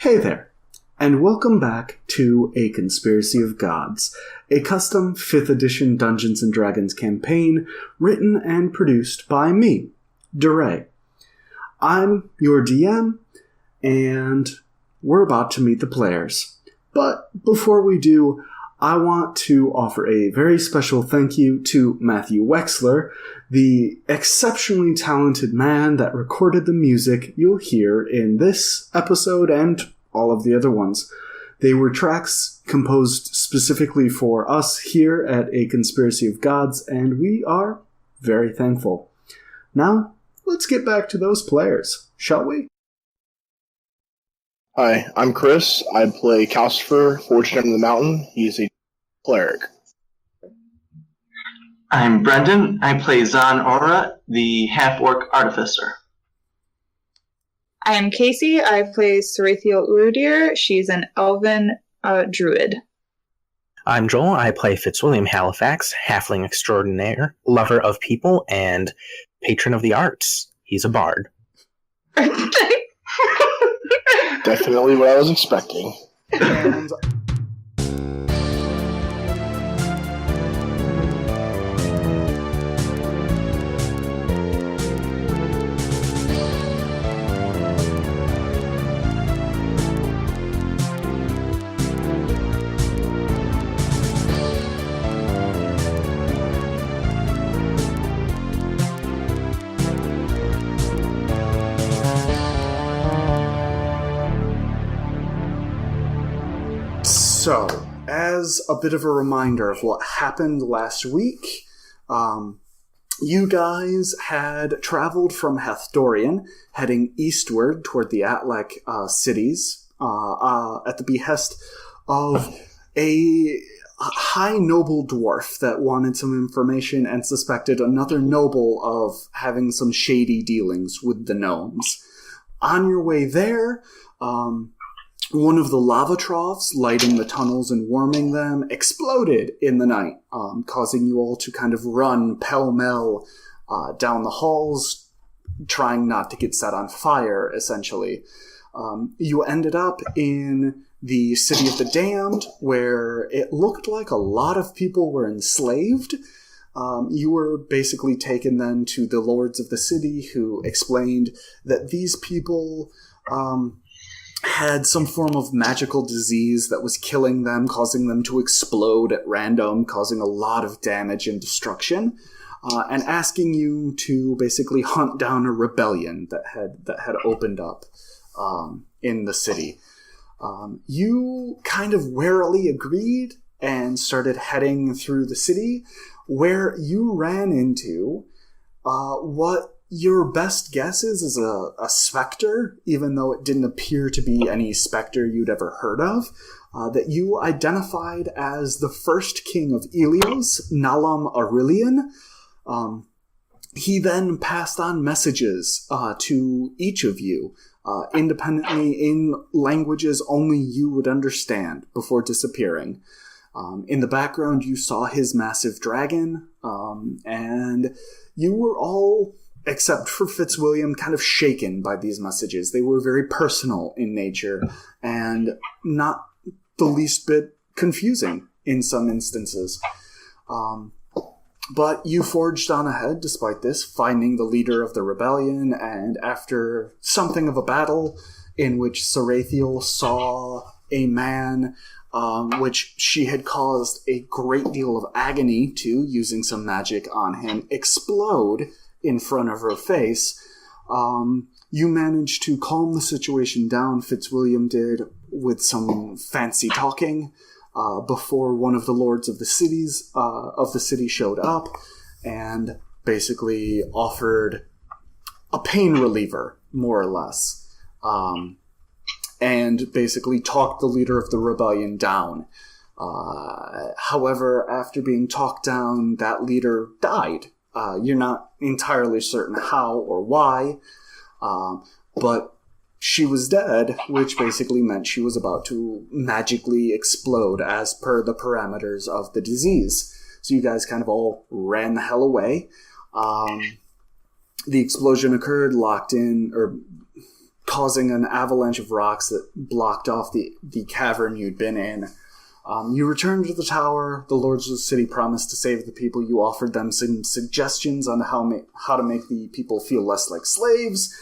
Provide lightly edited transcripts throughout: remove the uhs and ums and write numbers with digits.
Hey there, and welcome back to A Conspiracy of Gods, a custom 5th edition Dungeons & Dragons campaign written and produced by me, Dur. I'm your DM, and we're about to meet the players. But before we do, I want to offer a very special thank you to Matthew Wexler, the exceptionally talented man that recorded the music you'll hear in this episode and all of the other ones. They were tracks composed specifically for us here at A Conspiracy of Gods, and we are very thankful. Now, let's get back to those players, shall we? Hi, I'm Chris. I play Calcifer, Fortune in the Mountain. He's a cleric. I'm Brendan. I play Zan Aura, the half-orc artificer. I am Casey. I play Sarathiel Urudir. She's an elven druid. I'm Joel. I play Fitzwilliam Halifax, halfling extraordinaire, lover of people, and patron of the arts. He's a bard. Definitely what I was expecting. And so, as a bit of a reminder of what happened last week, you guys had traveled from Hathdorian, heading eastward toward the Atlac cities, at the behest of a high noble dwarf that wanted some information and suspected another noble of having some shady dealings with the gnomes. On your way there, one of the lava troughs lighting the tunnels and warming them exploded in the night, causing you all to kind of run pell-mell down the halls, trying not to get set on fire, essentially. You ended up in the City of the Damned, where it looked like a lot of people were enslaved. You were basically taken then to the lords of the city, who explained that these people had some form of magical disease that was killing them, causing them to explode at random, causing a lot of damage and destruction, and asking you to basically hunt down a rebellion that had opened up in the city. You kind of warily agreed and started heading through the city, where you ran into what your best guess is a specter, even though it didn't appear to be any specter you'd ever heard of, that you identified as the first king of Ilios, Nalam Aurelian. He then passed on messages to each of you, independently in languages only you would understand, before disappearing. In the background, you saw his massive dragon, and you were all, except for Fitzwilliam, kind of shaken by these messages. They were very personal in nature and not the least bit confusing in some instances. But you forged on ahead despite this, finding the leader of the rebellion, and after something of a battle in which Sarathiel saw a man which she had caused a great deal of agony to, using some magic on him, explode in front of her face, you managed to calm the situation down, Fitzwilliam did, with some fancy talking, before one of the lords of the city showed up and basically offered a pain reliever, more or less, and basically talked the leader of the rebellion down. However, after being talked down, that leader died. You're not entirely certain how or why, but she was dead, which basically meant she was about to magically explode as per the parameters of the disease. So you guys kind of all ran the hell away. The explosion occurred, locked in, or causing an avalanche of rocks that blocked off the cavern you'd been in. You returned to the tower. The lords of the city promised to save the people. You offered them some suggestions on how to make the people feel less like slaves.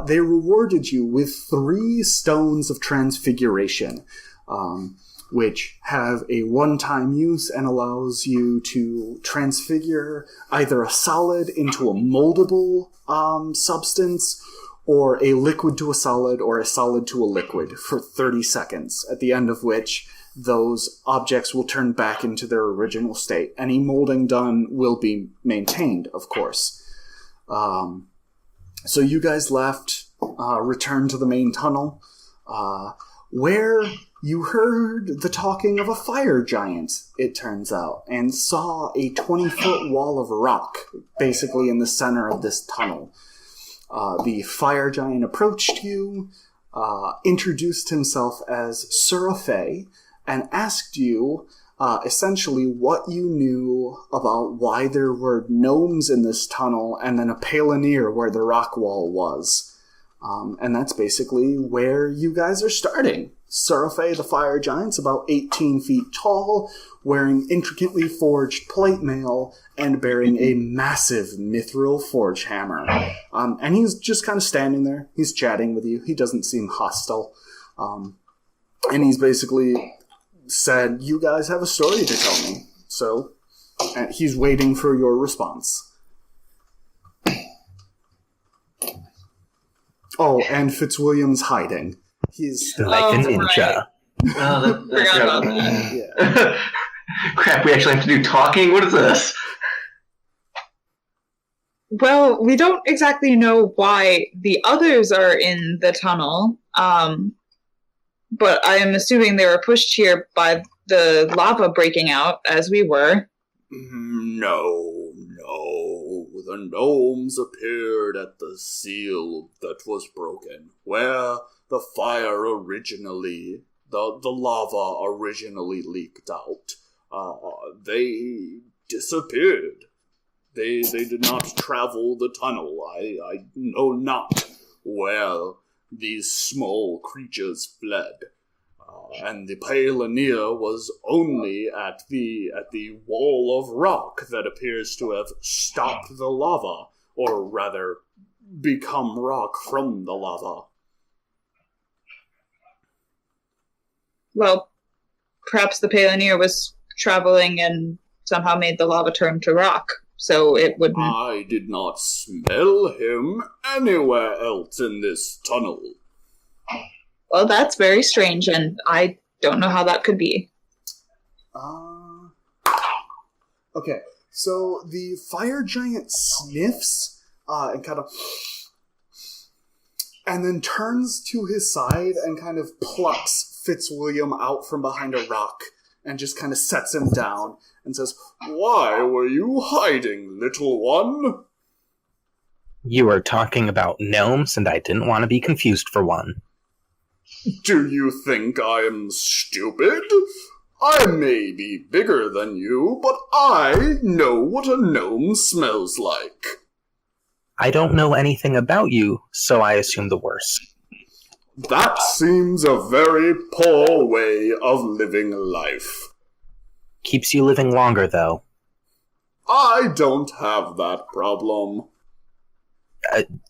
They rewarded you with 3 stones of transfiguration, which have a one-time use and allows you to transfigure either a solid into a moldable substance, or a liquid to a solid, or a solid to a liquid for 30 seconds, at the end of which those objects will turn back into their original state. Any molding done will be maintained, of course. So you guys left, returned to the main tunnel, where you heard the talking of a fire giant, it turns out, and saw a 20-foot wall of rock, basically in the center of this tunnel. The fire giant approached you, introduced himself as Surafay, and asked you essentially what you knew about why there were gnomes in this tunnel and then a Palanir where the rock wall was. And that's basically where you guys are starting. Surafay, the fire giant's about 18 feet tall, wearing intricately forged plate mail and bearing a massive mithril forge hammer. And he's just kind of standing there. He's chatting with you. He doesn't seem hostile. And he's basically said, you guys have a story to tell me. So he's waiting for your response. Oh, and Fitzwilliam's hiding. He's like a ninja. Oh, that's Forgot about that. Yeah. Crap, we actually have to do talking? What is this? Well, we don't exactly know why the others are in the tunnel, but I am assuming they were pushed here by the lava breaking out, as we were. No. The gnomes appeared at the seal that was broken, where the fire originally, the lava originally leaked out. They disappeared. They did not travel the tunnel. I know not where these small creatures fled. And the Palanir was only at the wall of rock that appears to have stopped the lava, or rather, become rock from the lava. Well, perhaps the Palanir was traveling and somehow made the lava turn to rock, so it wouldn't... I did not smell him anywhere else in this tunnel. Well, that's very strange, and I don't know how that could be. Okay, so the fire giant sniffs and kind of... and then turns to his side and kind of plucks Fitzwilliam out from behind a rock and just kind of sets him down and says, "Why were you hiding, little one?" You were talking about gnomes, and I didn't want to be confused for one. Do you think I am stupid? I may be bigger than you, but I know what a gnome smells like. I don't know anything about you, so I assume the worst. That seems a very poor way of living life. Keeps you living longer, though. I don't have that problem.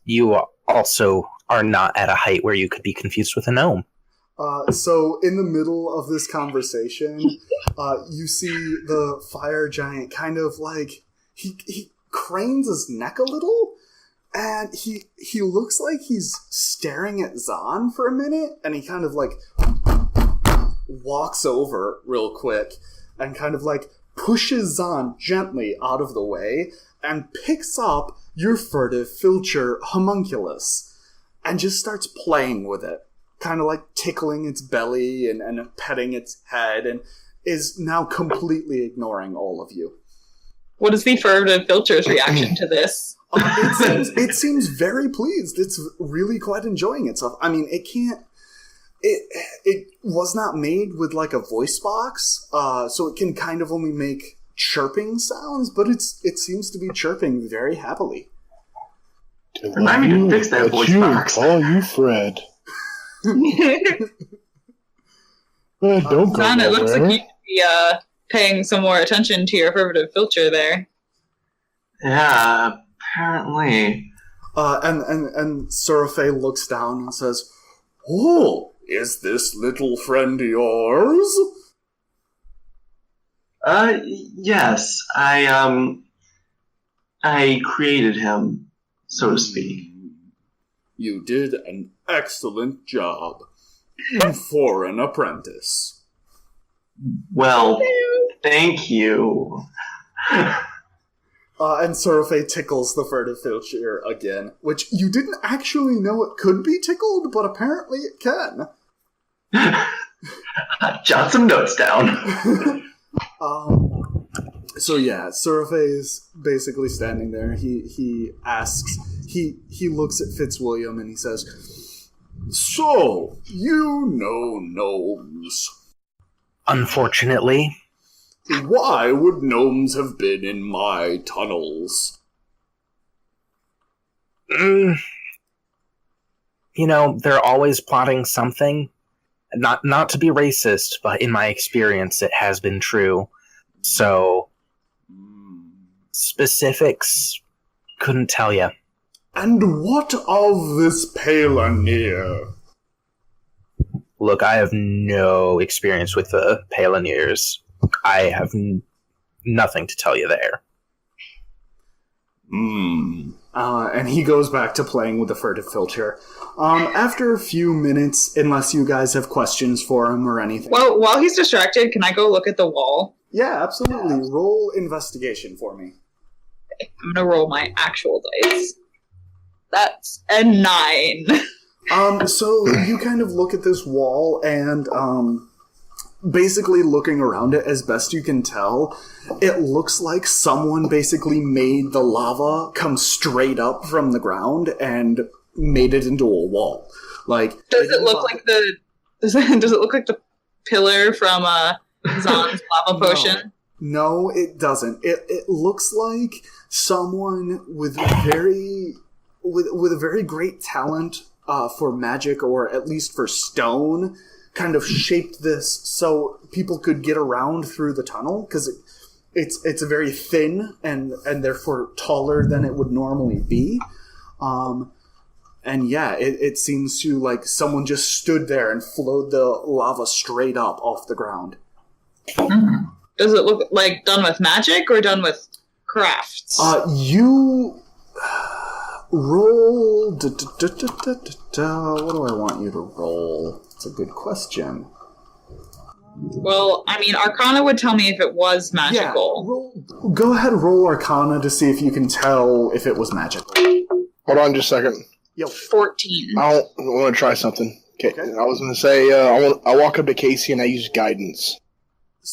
You also are not at a height where you could be confused with a gnome. So in the middle of this conversation, you see the fire giant kind of like, he cranes his neck a little, and he looks like he's staring at Zahn for a minute, and he kind of like walks over real quick and kind of like pushes Zahn gently out of the way and picks up your furtive Filcher homunculus and just starts playing with it, kind of like tickling its belly and petting its head, and is now completely ignoring all of you. What is the furtive Filcher's reaction to this? It seems very pleased. It's really quite enjoying itself. I mean, it was not made with like a voice box, so it can kind of only make chirping sounds, but it seems to be chirping very happily. Remind me to fix that voice box. Call you Fred. Fred, don't go Son, it looks like nowhere. you should be paying some more attention to your affirmative filter there. Yeah, apparently. And Surafei looks down and says, "Oh, is this little friend yours?" Yes. I created him, so to speak. You did an excellent job for an apprentice. Well, thank you. And Surafei tickles the furtive filcher again, which you didn't actually know it could be tickled, but apparently it can. Jot some notes down. So yeah, Surafei's basically standing there. He asks, he looks at Fitzwilliam and he says, "So, you know gnomes. Unfortunately, Why would gnomes have been in my tunnels?" you know, they're always plotting something. Not to be racist, but in my experience, it has been true. So, specifics, couldn't tell you. And what of this Palanir? Look, I have no experience with the Palaners. I have nothing to tell you there. And he goes back to playing with the furtive filter. After a few minutes, unless you guys have questions for him or anything. Well, while he's distracted, can I go look at the wall? Yeah, absolutely. Roll investigation for me. I'm gonna roll my actual dice. That's a 9. So you kind of look at this wall and, basically looking around it as best you can tell, it looks like someone basically made the lava come straight up from the ground and made it into a wall. Like, Does it look like the does it look like the pillar from Zan's lava potion? No, it doesn't. It looks like someone with a very great talent for magic, or at least for stone, kind of shaped this so people could get around through the tunnel, because it's very thin and therefore taller than it would normally be. And yeah, it seems to like someone just stood there and flowed the lava straight up off the ground. Mm-hmm. Does it look like done with magic or done with crafts? You roll. What do I want you to roll? It's a good question. Well, I mean, Arcana would tell me if it was magical. Yeah, go ahead and roll Arcana to see if you can tell if it was magical. Hold on just a second. Yo. 14. I want to try something. Okay. I was going to say, I walk up to Casey and I use guidance.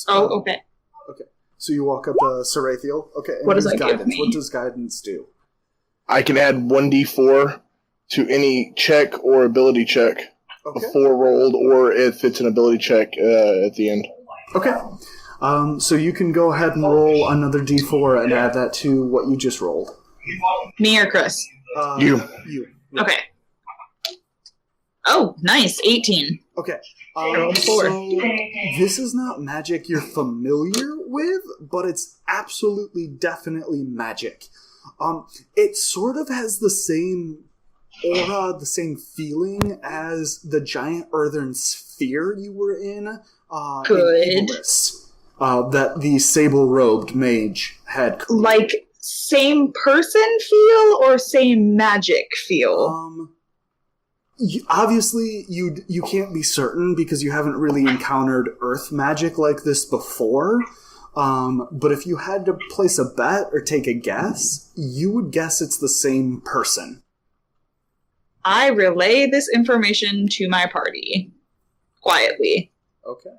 Oh, okay. Okay. So you walk up to Sarathiel. Okay. And What does that guidance. give me? What does guidance do? I can add 1d4 to any check or ability check before rolled, or if it's an ability check at the end. Okay. So you can go ahead and roll another d4 and add that to what you just rolled. Me or Chris? You. Yeah. Okay. Oh, nice. 18. Okay. rolled 4. So this is not magic you're familiar with, but it's absolutely, definitely magic. It sort of has the same aura, the same feeling as the giant earthen sphere you were in Iblis, that the sable-robed mage had created. Like, same person feel or same magic feel? Obviously, you can't be certain because you haven't really encountered earth magic like this before. But if you had to place a bet or take a guess, you would guess it's the same person. I relay this information to my party. Quietly. Okay.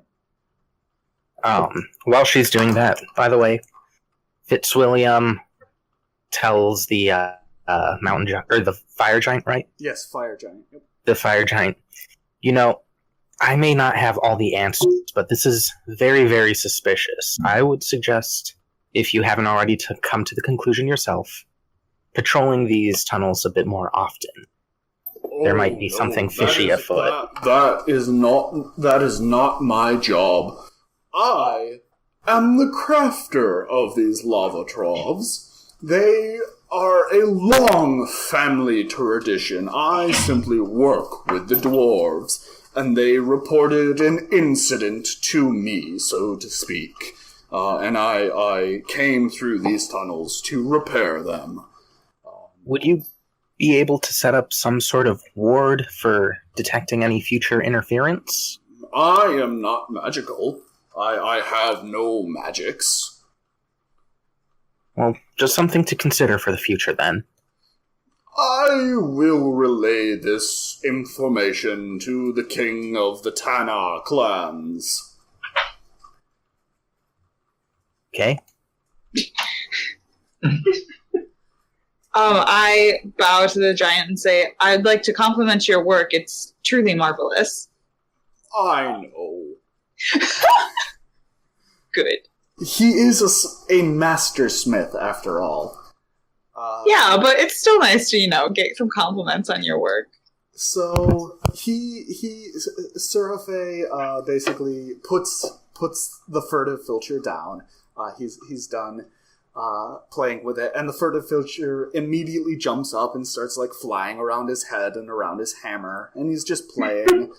While she's doing that, by the way, Fitzwilliam tells the mountain giant, or the fire giant, right? Yes, fire giant. Yep. The fire giant. You know, I may not have all the answers, but this is very, very suspicious. I would suggest, if you haven't already come to the conclusion yourself, patrolling these tunnels a bit more often. There might be something fishy afoot. That is not my job. I am the crafter of these lava troughs. They are a long family tradition. I simply work with the dwarves, and they reported an incident to me, so to speak. And I came through these tunnels to repair them. Would you be able to set up some sort of ward for detecting any future interference? I am not magical. I have no magics. Well, just something to consider for the future, then. I will relay this information to the king of the Tana clans. Okay. I bow to the giant and say, I'd like to compliment your work. It's truly marvelous. I know. Good. He is a master smith, after all. Yeah, but it's still nice to, get some compliments on your work. So, Serafe basically puts the furtive filter down. He's done playing with it, and the furtive filter immediately jumps up and starts, flying around his head and around his hammer, and he's just playing.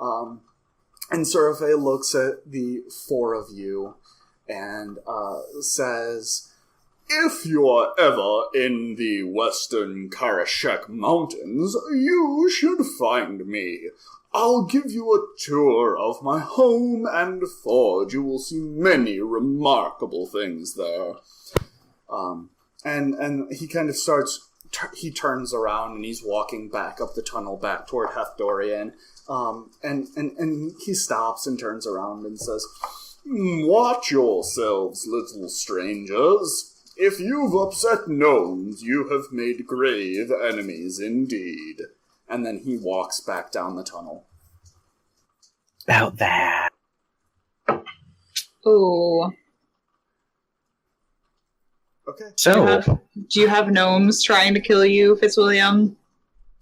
And Serafe looks at the four of you and says, if you are ever in the western Karashek Mountains, you should find me. I'll give you a tour of my home and forge. You will see many remarkable things there. And he kind of starts, he turns around and he's walking back up the tunnel back toward Hethorian. And he stops and turns around and says, watch yourselves, little strangers. If you've upset gnomes, you have made grave enemies indeed. And then he walks back down the tunnel. About that. Ooh. Okay. So, Do you have gnomes trying to kill you, Fitzwilliam?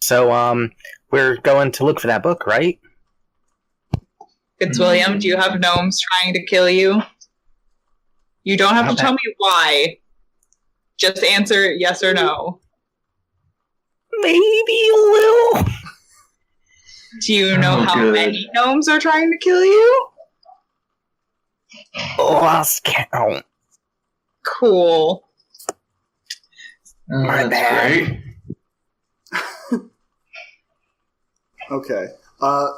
So, we're going to look for that book, right? Fitzwilliam, do you have gnomes trying to kill you? You don't have to tell me why. Just answer yes or no. Maybe a little. Do you know how many gnomes are trying to kill you? Lost count. Cool. My bad. Okay.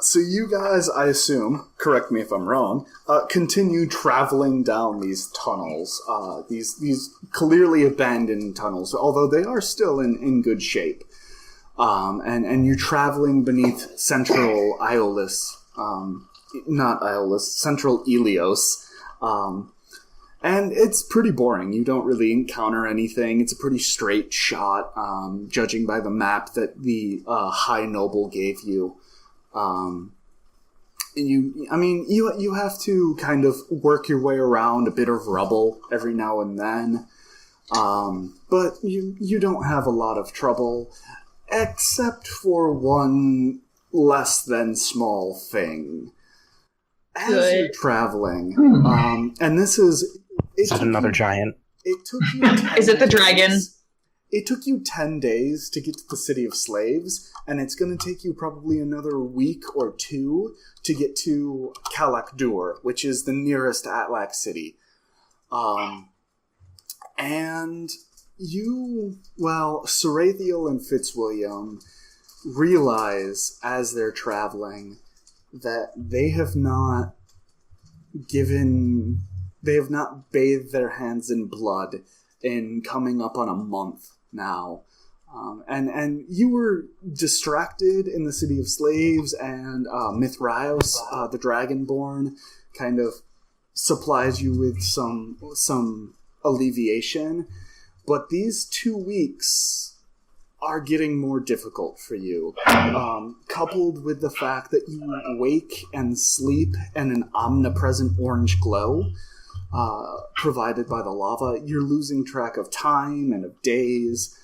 So you guys, I assume, correct me if I'm wrong, continue traveling down these tunnels, these clearly abandoned tunnels, although they are still in good shape. And you're traveling beneath central central Ilios. And it's pretty boring. You don't really encounter anything. It's a pretty straight shot, judging by the map that the High Noble gave you. You have to kind of work your way around a bit of rubble every now and then. But you don't have a lot of trouble, except for one less than small thing. As you're traveling, and this is... Is that another giant? It took you 10 Is it the dragon? It took you 10 days to get to the City of Slaves, and it's going to take you probably another week or two to get to Kallack Dur, which is the nearest Atlak city. And Sarathiel and Fitzwilliam realize as they're traveling that they have not bathed their hands in blood in coming up on a month now. And you were distracted in the City of Slaves, and Mithraios, the Dragonborn, kind of supplies you with some alleviation. But these 2 weeks are getting more difficult for you, coupled with the fact that you wake and sleep in an omnipresent orange glow provided by the lava. You're losing track of time and of days,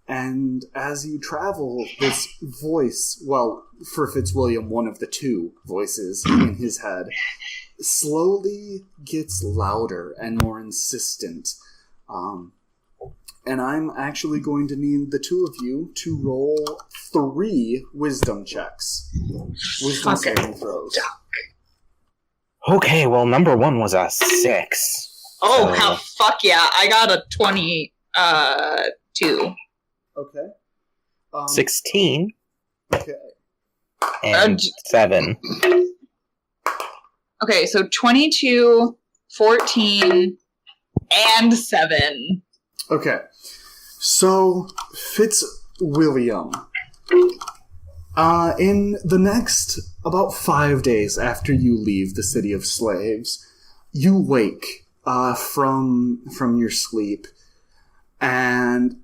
And as you travel, this voice, well, for Fitzwilliam, one of the two voices in his head, slowly gets louder and more insistent. And I'm actually going to need the two of you to roll 3 wisdom checks. Wisdom saving throws. Okay, well, number 1 was a 6. Oh, hell, fuck yeah. I got a 22. Okay. 16. Okay. And 7. Okay, so 22, 14, and 7. Okay. So, Fitzwilliam, in the next about 5 days after you leave the City of Slaves, you wake from your sleep, and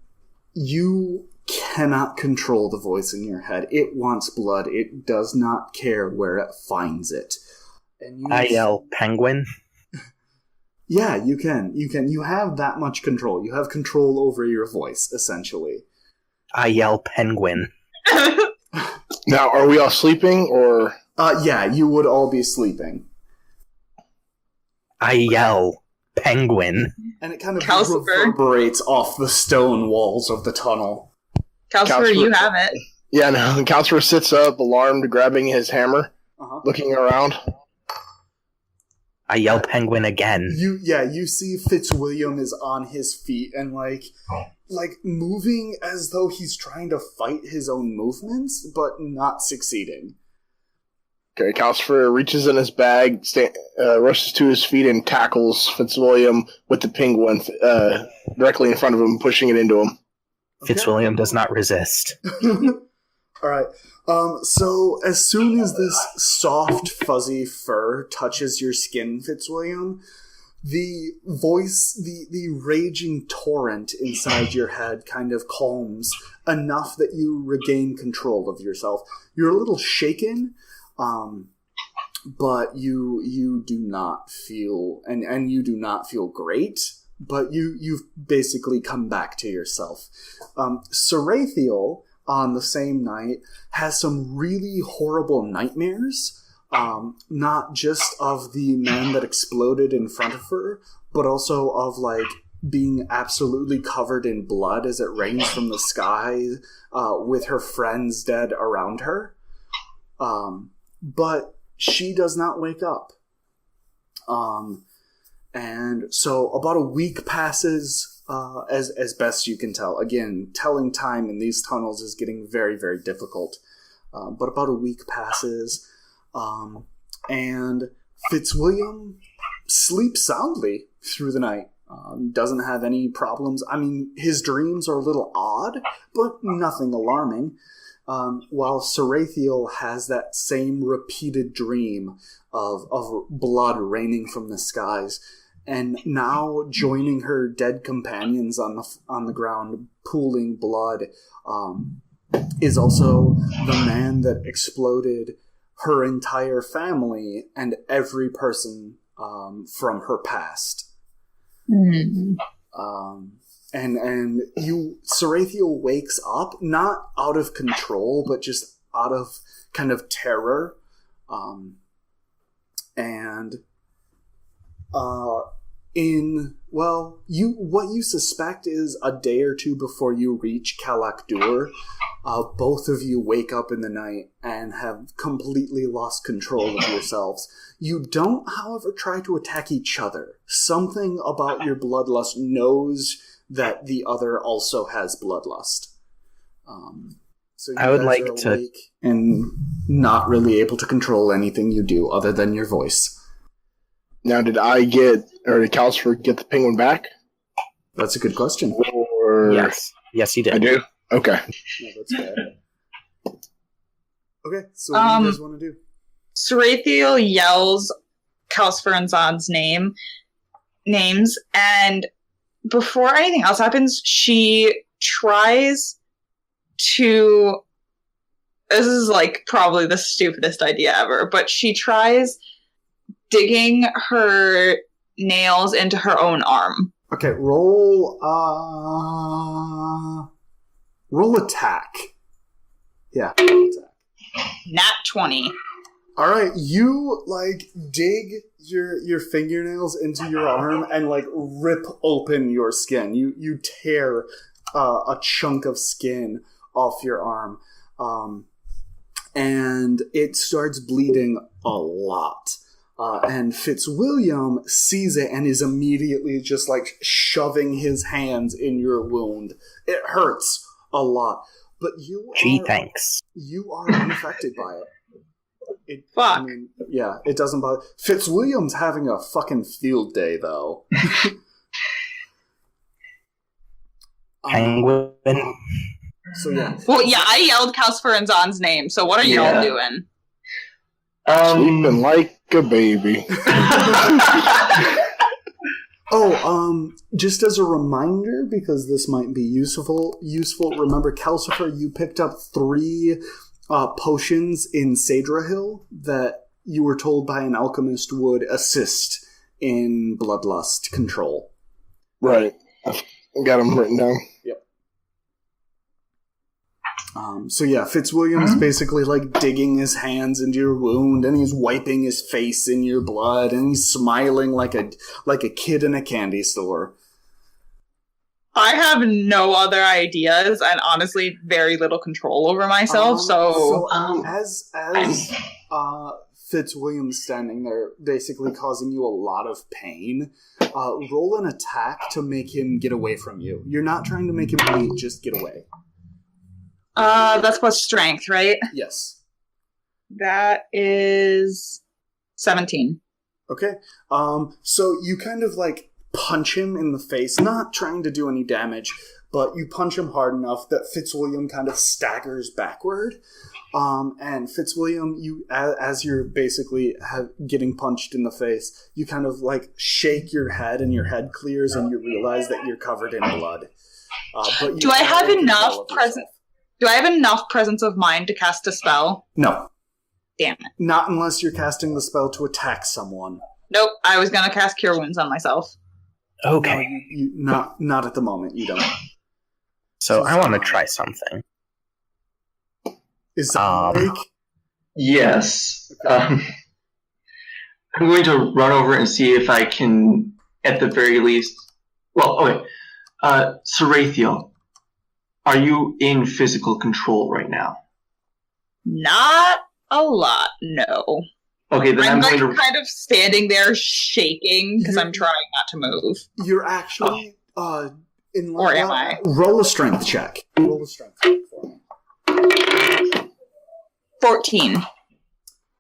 you cannot control the voice in your head. It wants blood. It does not care where it finds it. And I yell, penguin. Yeah, you can. You have that much control. You have control over your voice, essentially. I yell, penguin. Now, are we all sleeping, or...? Yeah, you would all be sleeping. I yell, penguin. And it kind of Calcifer. reverberates off the stone walls of the tunnel. Calcifer, you have it. Yeah, no. Calcifer sits up, alarmed, grabbing his hammer, looking around. I yell penguin again. You see Fitzwilliam is on his feet and like moving as though he's trying to fight his own movements, but not succeeding. Okay, Calcifer reaches in his bag, rushes to his feet, and tackles Fitzwilliam with the penguin directly in front of him, pushing it into him. Fitzwilliam does not resist. Alright, so as soon as this soft, fuzzy fur touches your skin, Fitzwilliam, the voice, the raging torrent inside your head kind of calms enough that you regain control of yourself. You're a little shaken, but you do not feel, and you do not feel great, but you've basically come back to yourself. Sarathiel, on the same night, has some really horrible nightmares, not just of the man that exploded in front of her, but also of, like, being absolutely covered in blood as it rains from the sky, with her friends dead around her. But she does not wake up. And so about a week passes, as best you can tell. Again, telling time in these tunnels is getting very, very difficult. But about a week passes, and Fitzwilliam sleeps soundly through the night. Doesn't have any problems. I mean, his dreams are a little odd, but nothing alarming. While Sarathiel has that same repeated dream of blood raining from the skies, and now joining her dead companions on the ground, pooling blood, is also the man that exploded her entire family and every person from her past. Mm-hmm. And Sarathiel wakes up, not out of control, but just out of kind of terror. What you suspect is a day or two before you reach Kallack Dur, both of you wake up in the night and have completely lost control of yourselves. You don't, however, try to attack each other. Something about your bloodlust knows that the other also has bloodlust. So you I would guys like are to... awake and not really able to control anything you do other than your voice. Now, did Calcifer get the penguin back? That's a good question. Or... Yes, he did. I do? Okay. No, that's bad. Okay, so what do you guys want to do? Sarathiel yells Calcifer and Zon's names, and before anything else happens, she tries to... This is, like, probably the stupidest idea ever, but she tries digging her nails into her own arm. Okay, roll Roll attack. Yeah, roll attack. Nat 20. All right, you dig your fingernails into your arm and rip open your skin. You tear a chunk of skin off your arm, and it starts bleeding a lot. And Fitzwilliam sees it and is immediately just shoving his hands in your wound. It hurts a lot, but thanks. You are unaffected by it. Fuck. I mean, yeah, it doesn't bother. Fitzwilliam's having a fucking field day, though. Penguin. So yeah. Well, yeah, I yelled Calcifer and Zon's name, so what are y'all doing? Sleeping like a baby. Just as a reminder, because this might be useful, remember, Calcifer, you picked up 3 potions in Cedra Hill that you were told by an alchemist would assist in bloodlust control. Right. I've got them written down. Yep. So yeah, Fitzwilliam's basically digging his hands into your wound, and he's wiping his face in your blood, and he's smiling like a kid in a candy store. I have no other ideas, and honestly, very little control over myself. As Fitzwilliam's standing there, basically causing you a lot of pain, roll an attack to make him get away from you. You're not trying to make him bleed; just get away. That's plus strength, right? Yes. That is 17. Okay. So you kind of punch him in the face, not trying to do any damage, but you punch him hard enough that Fitzwilliam kind of staggers backward. And Fitzwilliam, you, as you're basically getting punched in the face, you kind of shake your head, and your head clears, and you realize that you're covered in blood. But Do I have enough presence? Do I have enough presence of mind to cast a spell? No. Damn it. Not unless you're casting the spell to attack someone. Nope, I was gonna cast Cure Wounds on myself. Okay. No, not at the moment, you don't. So I want to try something. Is that awake? Yes. I'm going to run over and see if I can, at the very least... Well, okay. Sarathiel, are you in physical control right now? Not a lot, no. Okay, then I'm going to... kind of standing there shaking because I'm trying not to move. You're actually in. Or am I? Roll a strength check. Roll a strength check for me. 14.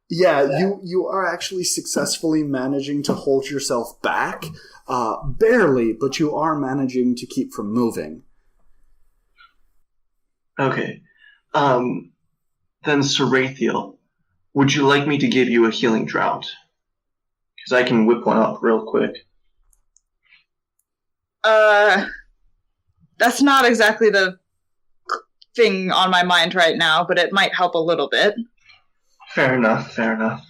Yeah, you are actually successfully managing to hold yourself back, barely, but you are managing to keep from moving. Okay. Then Sarathiel, would you like me to give you a healing drought? Because I can whip one up real quick. That's not exactly the thing on my mind right now, but it might help a little bit. Fair enough, fair enough.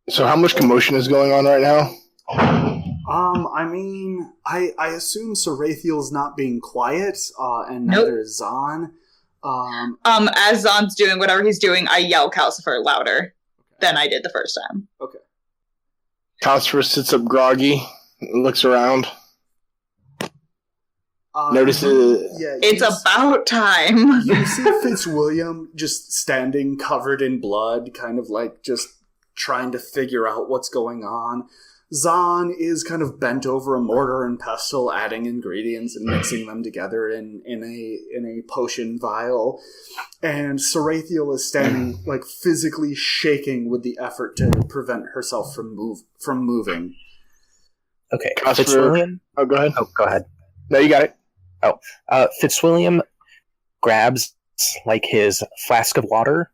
So how much commotion is going on right now? I mean, I assume Sarathiel's not being quiet, and Nope. neither is Zahn. As Zon's doing whatever he's doing, I yell Calcifer louder than I did the first time. Okay. Calcifer sits up groggy, looks around. Notices... Yeah, It's about time. You see Fitzwilliam just standing covered in blood, kind of just trying to figure out what's going on. Zahn is kind of bent over a mortar and pestle, adding ingredients and mixing them together in a potion vial. And Sarathiel is standing, physically shaking with the effort to prevent herself from moving. Okay, Fitzwilliam? Oh, go ahead. Oh, go ahead. No, you got it. Fitzwilliam grabs his flask of water,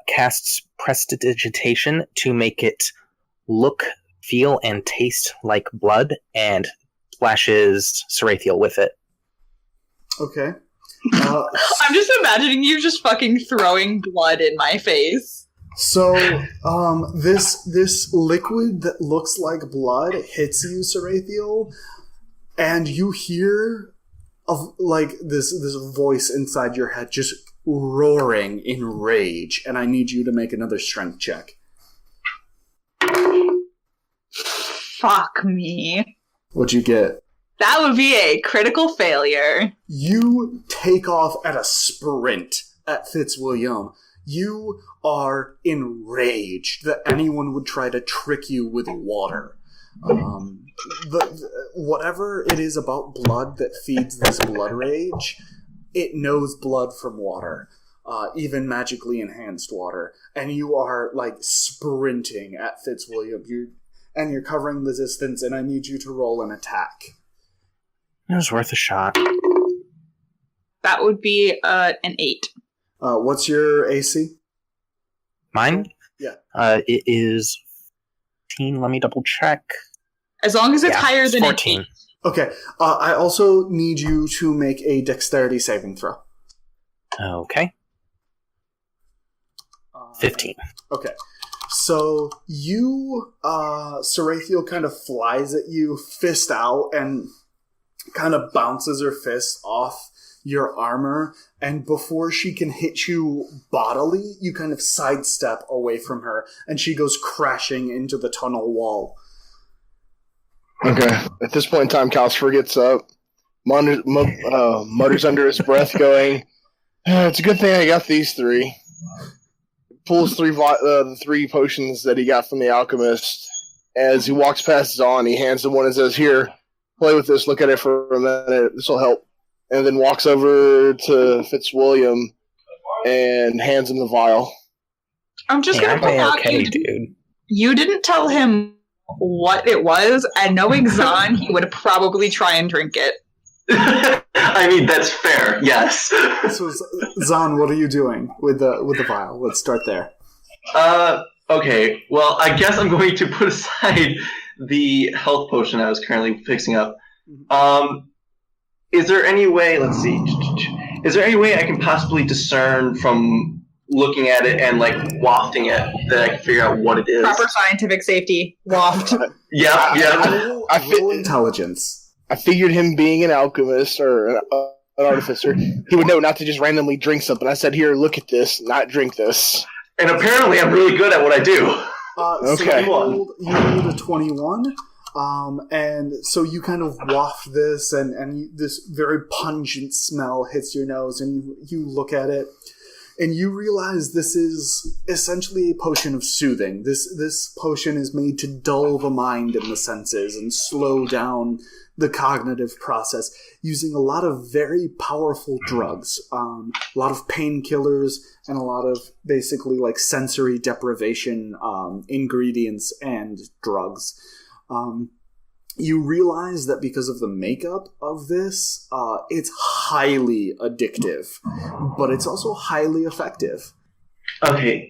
casts prestidigitation to make it look, feel, and taste like blood, and splashes Sarathiel with it. Okay. I'm just imagining you just fucking throwing blood in my face. So, this liquid that looks like blood hits you, Sarathiel, and you hear of like this voice inside your head just roaring in rage, and I need you to make another strength check. Fuck me. What'd you get? That would be a critical failure. You take off at a sprint at Fitzwilliam. You are enraged that anyone would try to trick you with water. Whatever it is about blood that feeds this blood rage, it knows blood from water, even magically enhanced water. And you are like sprinting at Fitzwilliam. You're covering the distance, and I need you to roll an attack. It was worth a shot. That would be an 8. What's your AC? Mine? Yeah. It is 14. Let me double check. As long as it's higher than 14. an 8. Okay. I also need you to make a dexterity saving throw. Okay. 15. Okay. So you, Sarathiel kind of flies at you, fist out, and kind of bounces her fist off your armor, and before she can hit you bodily, you kind of sidestep away from her, and she goes crashing into the tunnel wall. Okay. At this point in time, Calcifer gets up, mutters under his breath, going, "It's a good thing I got these 3." Pulls the 3 potions that he got from the alchemist. As he walks past Zahn, he hands him one and says, "Here, play with this, look at it for a minute, this will help." And then walks over to Fitzwilliam and hands him the vial. I'm just going to point out, you didn't tell him what it was, and knowing Zahn, he would probably try and drink it. I mean, that's fair, yes. So, Zahn, what are you doing with the vial? Let's start there. Okay, well, I guess I'm going to put aside the health potion I was currently fixing up. Is there any way, let's see, is there any way I can possibly discern from looking at it and, like, wafting it that I can figure out what it is? Proper scientific safety. Waft. Yeah. Roll intelligence. I figured him being an alchemist or an artificer, he would know not to just randomly drink something. I said, "Here, look at this, not drink this." And apparently I'm really good at what I do. Okay. So you rolled a 21. And so you kind of waft this, and this very pungent smell hits your nose, and you look at it, and you realize this is essentially a potion of soothing. This potion is made to dull the mind and the senses and slow down the cognitive process using a lot of very powerful drugs, a lot of painkillers, and a lot of basically like sensory deprivation ingredients and drugs. You realize that because of the makeup of this, it's highly addictive, but it's also highly effective. Okay,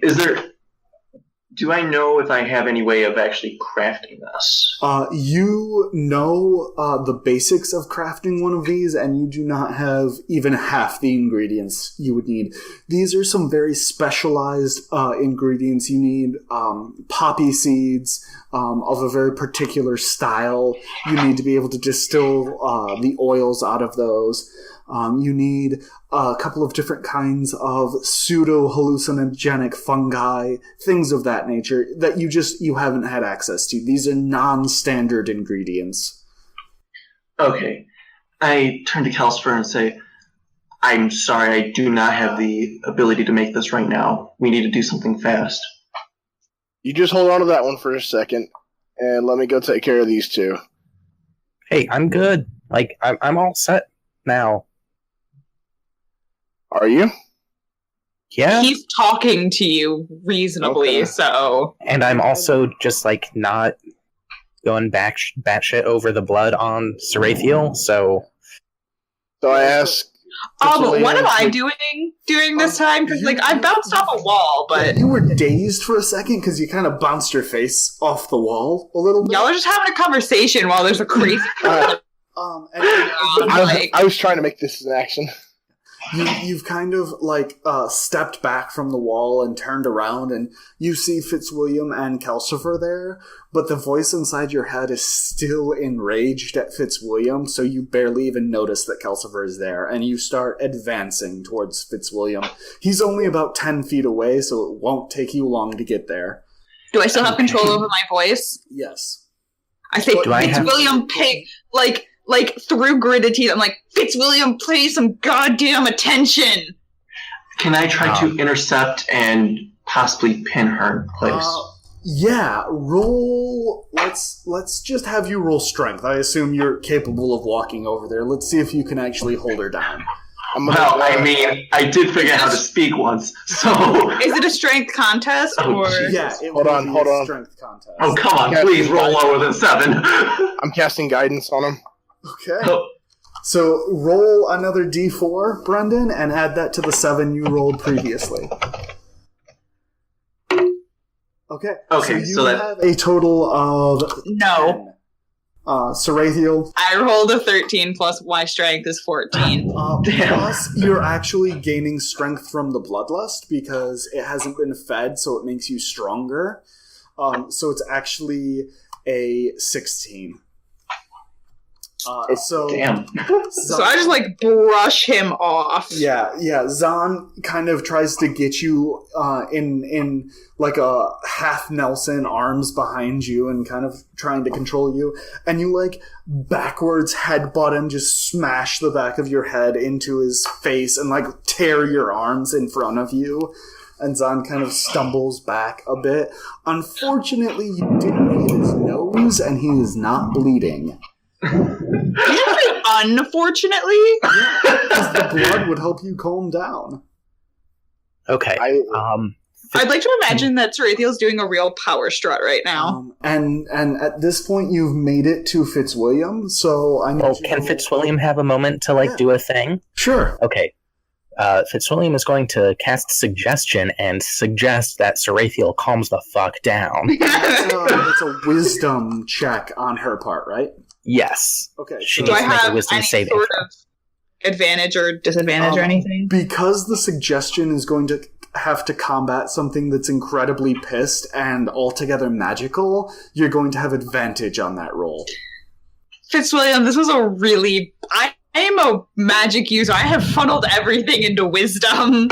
do I know if I have any way of actually crafting this? You know the basics of crafting one of these, and you do not have even half the ingredients you would need. These are some very specialized ingredients. You need poppy seeds of a very particular style. You need to be able to distill the oils out of those. You need a couple of different kinds of pseudo-hallucinogenic fungi, things of that nature that you haven't had access to. These are non-standard ingredients. Okay. I turn to Calcifer and say, "I'm sorry, I do not have the ability to make this right now. We need to do something fast." You just hold on to that one for a second, and let me go take care of these 2. Hey, I'm good. Like, I'm all set now. Are you? Yeah. He's talking to you reasonably, Okay. so... And I'm also just, like, not going batshit over the blood on Sarathiel, so... So I ask... but what am I doing during this time? Because, like, I bounced off a wall, but... You were dazed for a second because you kind of bounced your face off the wall a little bit. Y'all are just having a conversation while there's a crazy... I was trying to make this an action. You've kind of stepped back from the wall and turned around, and you see Fitzwilliam and Kelsifer there, but the voice inside your head is still enraged at Fitzwilliam, so you barely even notice that Kelsifer is there, and you start advancing towards Fitzwilliam. He's only about 10 feet away, so it won't take you long to get there. Do I still have control over my voice? Yes. I say, Fitzwilliam, pay, through gritted teeth, I'm like, Fitzwilliam, pay some goddamn attention! Can I try to intercept and possibly pin her in place? Yeah, roll... Let's just have you roll strength. I assume you're capable of walking over there. Let's see if you can actually hold her down. Well, I mean, I did figure out how to speak once, so... Is it a strength contest, or...? Yeah, hold on. Strength contest. Oh, come on, please roll lower than 7. I'm casting guidance on him. Okay. So roll another d4, Brendan, and add that to the 7 you rolled previously. Okay. Okay, so you have a total of 10. Sarathiel. I rolled a 13 plus my strength is 14. Plus, you're actually gaining strength from the bloodlust because it hasn't been fed, so it makes you stronger. So it's actually a 16. Damn. So I just brush him off. Yeah. Zahn kind of tries to get you in like a half Nelson, arms behind you, and kind of trying to control you. And you backwards headbutt him, just smash the back of your head into his face, and tear your arms in front of you. And Zahn kind of stumbles back a bit. Unfortunately, you didn't hit his nose, and he is not bleeding. Unfortunately? Yeah, because the blood would help you calm down. Okay. I'd like to imagine that Sarathiel's doing a real power strut right now. And at this point, you've made it to Fitzwilliam, so I need can Fitzwilliam have a moment to do a thing? Sure. Okay. Fitzwilliam is going to cast Suggestion and suggest that Sarathiel calms the fuck down. It's a wisdom check on her part, right? Yes. Okay. She Do needs I to make a have wisdom any saving sort throw. of advantage or disadvantage or anything? Because the suggestion is going to have to combat something that's incredibly pissed and altogether magical, you're going to have advantage on that roll. Fitzwilliam, this was I am a magic user. I have funneled everything into wisdom.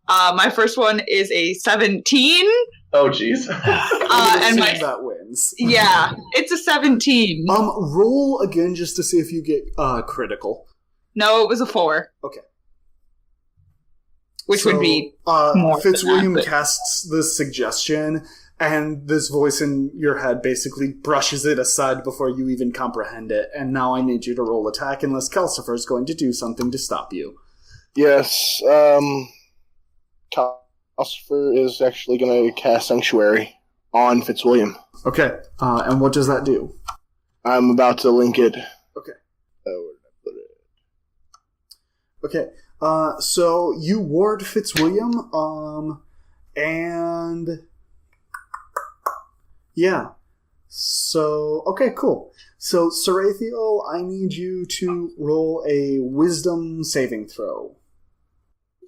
My first one is a 17. Oh, jeez. And that wins. Yeah, it's a 17. Roll again just to see if you get critical. No, it was a 4. Okay. Which would be more Fitzwilliam than that, casts this suggestion, and this voice in your head basically brushes it aside before you even comprehend it, and now I need you to roll attack unless Kelsifer is going to do something to stop you. Yes, Kelsifer is actually going to cast Sanctuary on Fitzwilliam. Okay, and what does that do? I'm about to link it. Okay. Where did I put it? Okay, so you ward Fitzwilliam, and... Yeah. So, okay, cool. So, Sarathiel, I need you to roll a wisdom saving throw.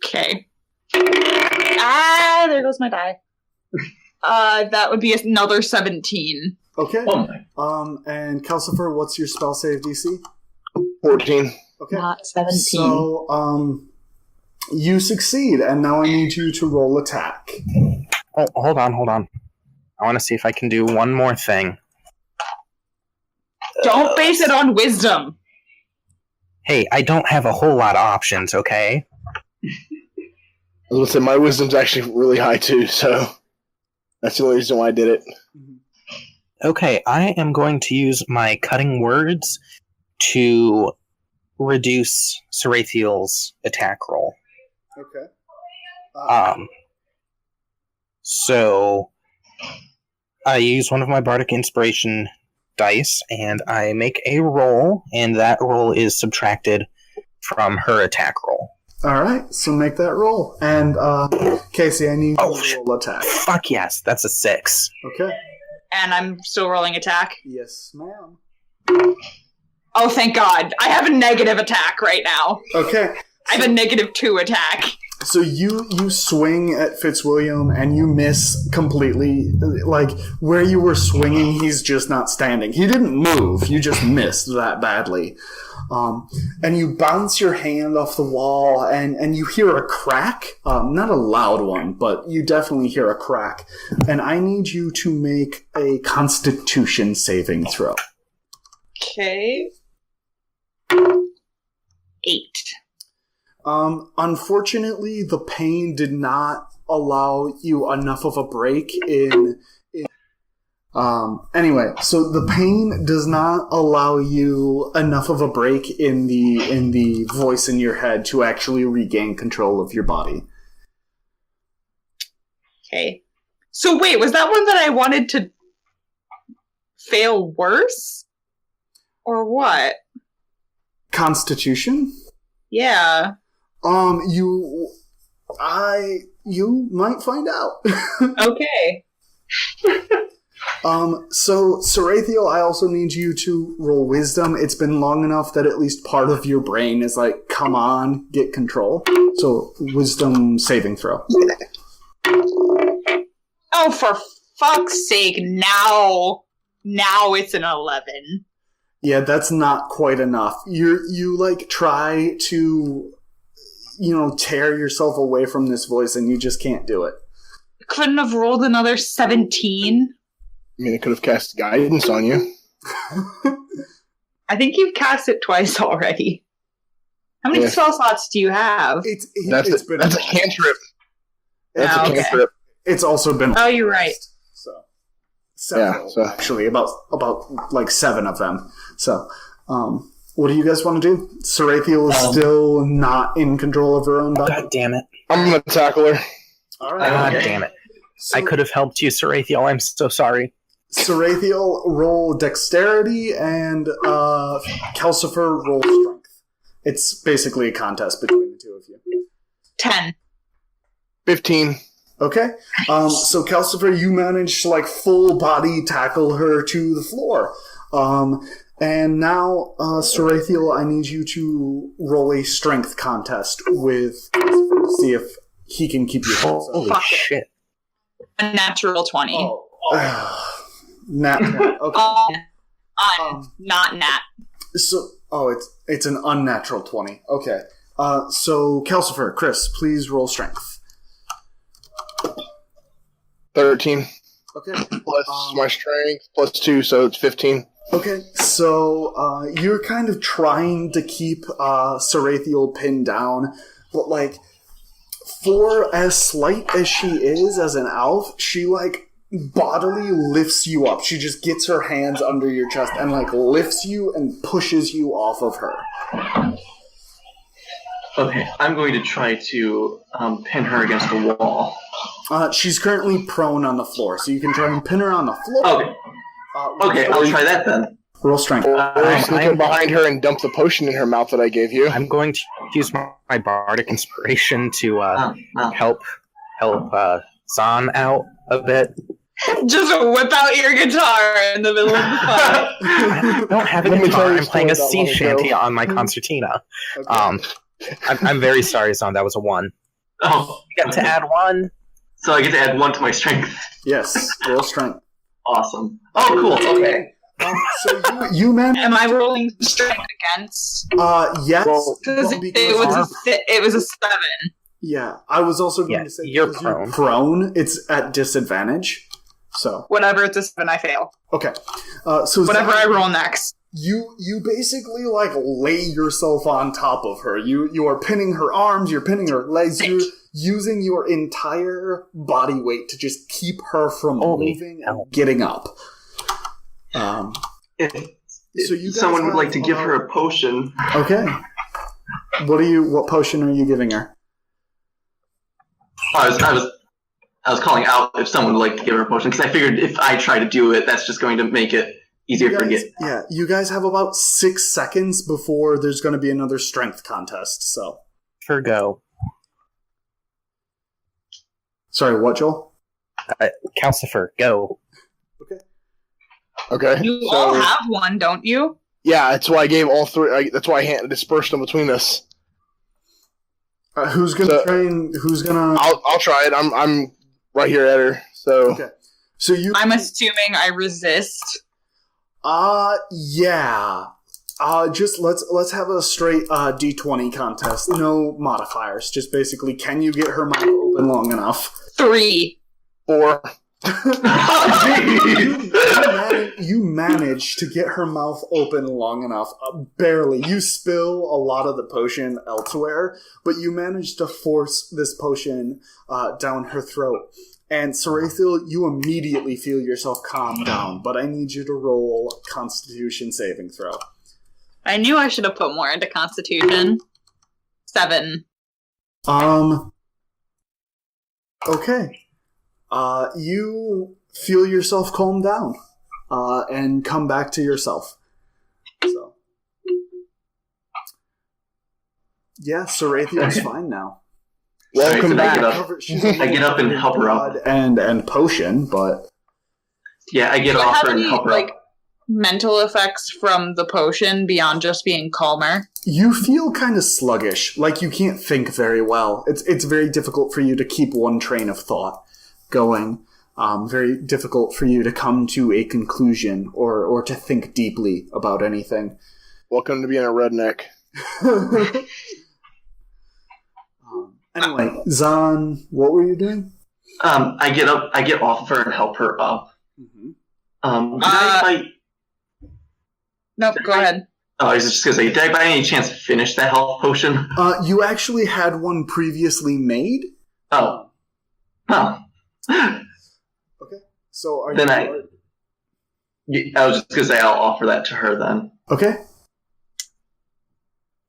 Okay. There goes my die. That would be another 17. Okay. Oh my. And Kelsifer, what's your spell save DC? 14. Okay. Not 17. So, you succeed, and now I need you to roll attack. Oh, hold on. I want to see if I can do one more thing. Don't base it on wisdom. Hey, I don't have a whole lot of options, okay? I was going to say, my wisdom's actually really high too, so that's the only reason why I did it. Okay, I am going to use my cutting words to reduce Sarathiel's attack roll. Okay. So I use one of my Bardic Inspiration dice, and I make a roll, and that roll is subtracted from her attack roll. All right, so make that roll. And, Casey, I need you to roll attack. Fuck yes, that's a 6. Okay. And I'm still rolling attack. Yes, ma'am. Oh, thank God. I have a negative attack right now. Okay. I have a -2 attack. So you swing at Fitzwilliam and you miss completely. Like, where you were swinging, he's just not standing. He didn't move. You just missed that badly. And you bounce your hand off the wall and you hear a crack. Not a loud one, but you definitely hear a crack. And I need you to make a Constitution saving throw. Okay. 8. Unfortunately, the pain did not allow you enough of a break in anyway, so the pain does not allow you enough of a break in the voice in your head to actually regain control of your body. Okay. So wait, was that one that I wanted to fail worse? Or what? Constitution? Yeah. You might find out. Okay. So Sarathiel, I also need you to roll wisdom. It's been long enough that at least part of your brain is like, come on, get control. So wisdom saving throw. Oh, for fuck's sake, now it's an 11. Yeah, that's not quite enough. You like try to, tear yourself away from this voice and you just can't do it. Couldn't have rolled another 17. I mean, it could have cast guidance on you. I think you've cast it twice already. How many spell slots do you have? That's a cantrip. That's a cantrip. It's also been. Oh, you're right. Several, actually, about like 7 of them. So, what do you guys want to do? Sarathiel is still not in control of her own body. God damn it! I'm gonna tackle her. All right. God damn it! So, I could have helped you, Sarathiel. I'm so sorry. Sarathiel, roll dexterity, and Calcifer, roll strength. It's basically a contest between the two of you. 10. 15. Okay. So Calcifer, you managed to full body tackle her to the floor. And now, Sarathiel, I need you to roll a strength contest with Calcifer to see if he can keep you held. Holy shit. A natural 20. Nat 20. Okay. Not nat. So, it's an unnatural 20. Okay. So Calcifer, Chris, please roll strength. 13. Okay. Plus my strength, plus 2, so it's 15. Okay, so you're kind of trying to keep Sarathiel pinned down, but for as slight as she is as an elf, she bodily lifts you up. She just gets her hands under your chest and lifts you and pushes you off of her. Okay, I'm going to try to pin her against the wall. She's currently prone on the floor, so you can try and pin her on the floor. Okay. Okay, I'll try that then. Roll strength. Or sneak in behind her and dump the potion in her mouth that I gave you. I'm going to use my bardic inspiration to help Zahn out a bit. Just whip out your guitar in the middle of the fight. I don't have a guitar. I'm playing a sea shanty on my concertina. Okay. I'm very sorry, Zahn. That was a 1. Oh, You got to add 1. so I get to add 1 to my strength. Yes, roll strength. Awesome. Oh, cool. Okay. So you managed. Am I rolling strength against? Yes. Because it was a 7. Yeah, I was also going to say you're because prone. You're prone. It's at disadvantage. So Whenever it's a 7, I fail. okay. So Whatever I roll next. You basically lay yourself on top of her. You are pinning her arms. You're pinning her legs. You're using your entire body weight to just keep her from moving and getting up. If someone would like to give her a potion. Okay. What potion are you giving her? I was calling out if someone would like to give her a potion because I figured if I try to do it, that's just going to make it easier to forget. Yeah, you guys have about 6 seconds before there's going to be another strength contest. So, Go. sorry, what, Joel? Calcifer, go. Okay. Okay. You all have one, don't you? Yeah, that's why I gave all three. That's why I dispersed them between us. Who's gonna train? Who's gonna? I'll try it. I'm right here at her. So okay. So I'm assuming I resist. Yeah. Just let's have a straight D20 contest. No modifiers. Just basically, can you get her mouth open long enough? 3. 4. You manage to get her mouth open long enough. Barely. You spill a lot of the potion elsewhere, but you manage to force this potion down her throat. And Sarathiel, you immediately feel yourself calm down, but I need you to roll Constitution saving throw. I knew I should have put more into Constitution. 7. Okay. You feel yourself calm down, and come back to yourself. So, yeah, Sarathiel's fine now. Welcome back. I get up and help her up. And potion, but... Yeah, I get off her and help her up. Mental effects from the potion beyond just being calmer? You feel kind of sluggish, like you can't think very well. It's very difficult for you to keep one train of thought going. Very difficult for you to come to a conclusion or to think deeply about anything. Welcome to being a redneck. Anyway, Zahn, what were you doing? I get off of her and help her up. Mm-hmm. Nope, go ahead. Oh, I was just going to say, did I by any chance finish that health potion? You actually had one previously made? Oh. Huh. Okay. So are then you... I was just going to say I'll offer that to her then. Okay.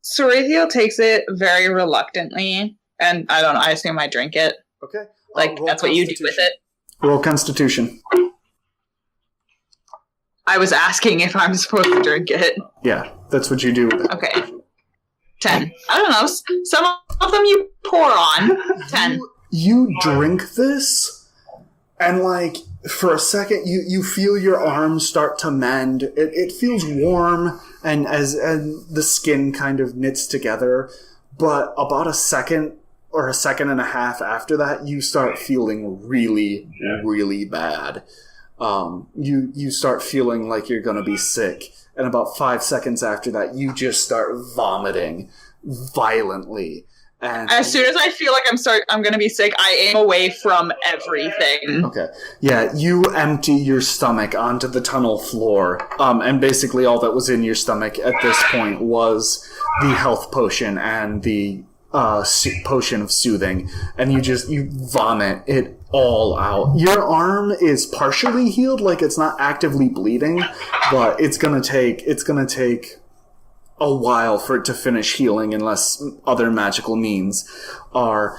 Sarathiel takes it very reluctantly, and I assume I drink it. Okay. That's what you do with it. Roll Constitution. I was asking if I'm supposed to drink it. Yeah, that's what you do with it. Okay. 10. I don't know. Some of them you pour on. 10. You drink this, and for a second, you feel your arms start to mend. It feels warm, and the skin kind of knits together. But about a second or a second and a half after that, you start feeling really, really bad. You start feeling like you're going to be sick. And about 5 seconds after that, you just start vomiting violently. And as soon as I feel like I'm going to be sick, I aim away from everything. Okay. Yeah, you empty your stomach onto the tunnel floor. And basically all that was in your stomach at this point was the health potion and the potion of soothing. And you vomit it all out. Your arm is partially healed, like it's not actively bleeding, but it's gonna take a while for it to finish healing unless other magical means are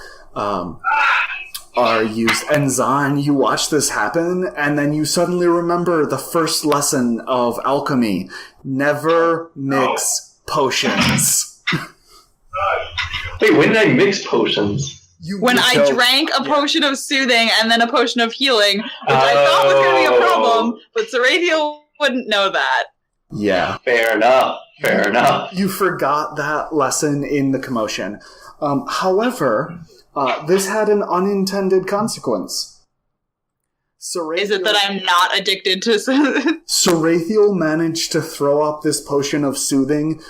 used. And Zahn, you watch this happen, and then you suddenly remember the first lesson of alchemy: never mix potions. Wait, when did I mix potions? When I drank a potion of soothing and then a potion of healing, which I thought was going to be a problem, but Sarathiel wouldn't know that. Yeah. Fair enough. You forgot that lesson in the commotion. However, this had an unintended consequence. Is it that I'm not addicted to Sarathiel managed to throw up this potion of soothing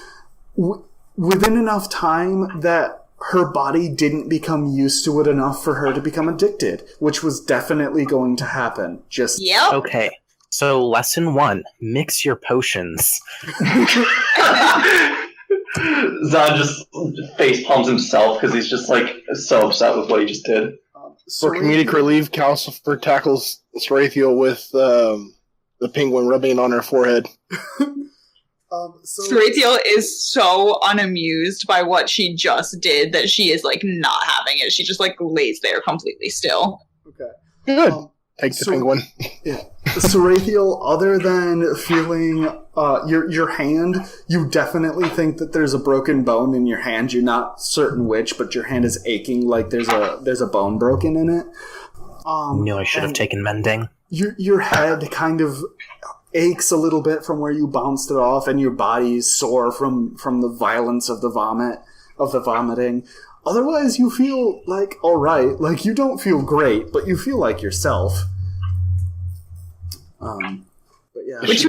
within enough time that her body didn't become used to it enough for her to become addicted, which was definitely going to happen. Yep. Okay. So, lesson 1, mix your potions. Zahn just face palms himself because he's just so upset with what he just did. For comedic relief, Calcifer tackles Sarathiel with the penguin rubbing on her forehead. Sarathiel is so unamused by what she just did that she is not having it. She just lays there completely still. Okay. Good. Take the penguin. Yeah. Sarathiel, other than feeling your hand, you definitely think that there's a broken bone in your hand. You're not certain which, but your hand is aching like there's a bone broken in it. Knew I should have taken mending. Your head kind of aches a little bit from where you bounced it off, and your body's sore from the violence of the vomiting. Otherwise, you feel like all right. Like, you don't feel great, but you feel like yourself. But yeah. Which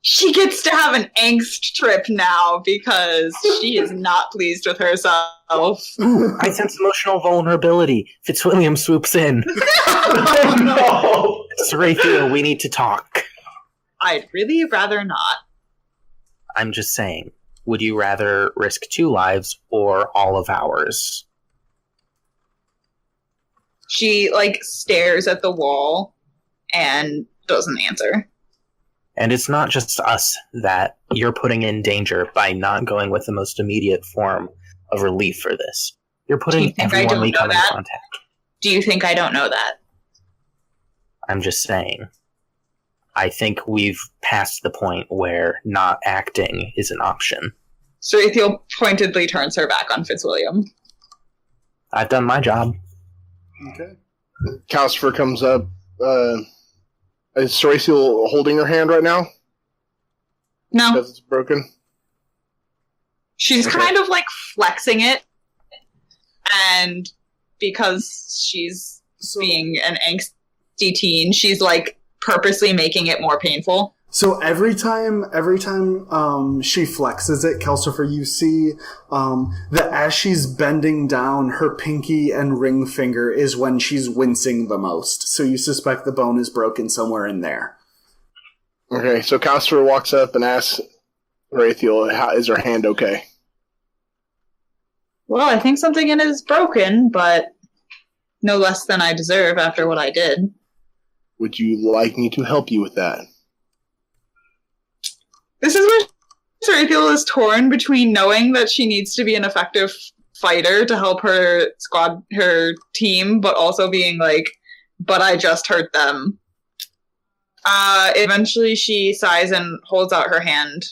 She gets to have an angst trip now because she is not pleased with herself. I sense emotional vulnerability. Fitzwilliam swoops in. Oh no! Sarathiel, we need to talk. I'd really rather not. I'm just saying, would you rather risk 2 lives or all of ours? She, stares at the wall and doesn't answer. And it's not just us that you're putting in danger by not going with the most immediate form of relief for this. You're putting everyone we come in contact. Do you think I don't know that? I'm just saying. I think we've passed the point where not acting is an option. Sarathiel pointedly turns her back on Fitzwilliam. I've done my job. Okay. Calcifer comes up. Is Sarathiel holding her hand right now? No. Because it's broken? She's kind of flexing it. And because she's being an angsty teen, she's purposely making it more painful. So every time she flexes it, Calcifer, you see that as she's bending down, her pinky and ring finger is when she's wincing the most. So you suspect the bone is broken somewhere in there. Okay, so Calcifer walks up and asks Sarathiel, is her hand okay? Well, I think something in it is broken, but no less than I deserve after what I did. Would you like me to help you with that? This is where Sarathiel is torn between knowing that she needs to be an effective fighter to help her team, but also being but I just hurt them. Eventually she sighs and holds out her hand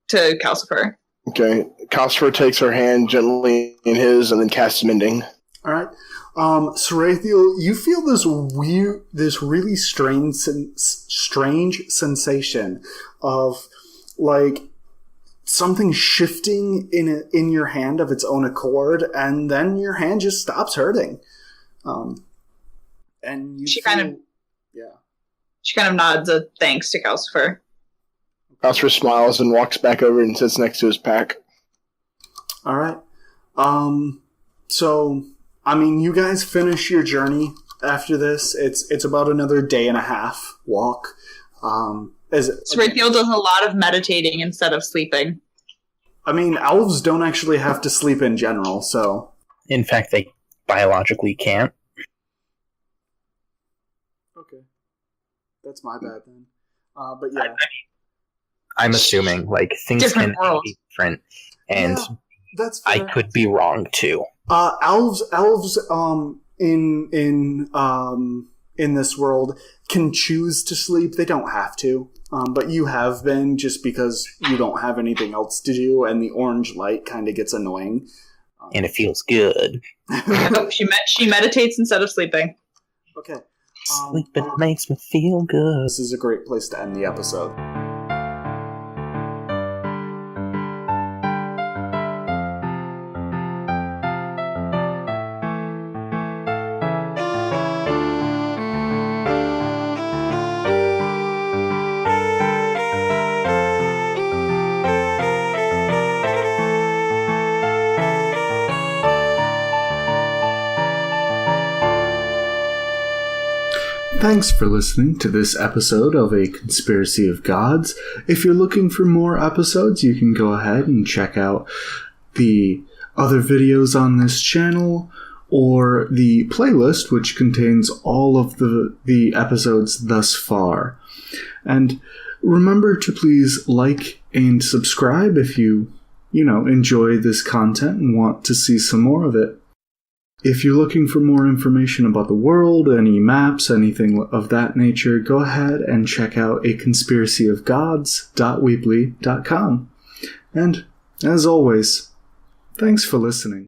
to Calcifer. Okay. Calcifer takes her hand gently in his and then casts Mending. All right. Sarathiel, you feel this really strange sensation of something shifting in your hand of its own accord, and then your hand just stops hurting. And she kind of nods a thanks to Calcifer. Calcifer smiles and walks back over and sits next to his pack. All right. So, you guys finish your journey after this. It's about another day and a half walk. Sarathiel does a lot of meditating instead of sleeping. Elves don't actually have to sleep in general, so... In fact, they biologically can't. Okay. That's my bad then. But yeah. I'm assuming, things different can be different, and yeah, that's fair. I could be wrong, too. Elves, in this world can choose to sleep. They don't have to. But you have been, just because you don't have anything else to do, and the orange light kind of gets annoying. And it feels good. She meditates instead of sleeping. Okay. Sleeping makes me feel good. This is a great place to end the episode. Thanks for listening to this episode of A Conspiracy of Gods. If you're looking for more episodes, you can go ahead and check out the other videos on this channel or the playlist, which contains all of the episodes thus far. And remember to please like and subscribe if you enjoy this content and want to see some more of it. If you're looking for more information about the world, any maps, anything of that nature, go ahead and check out aconspiracyofgods.weebly.com. And, as always, thanks for listening.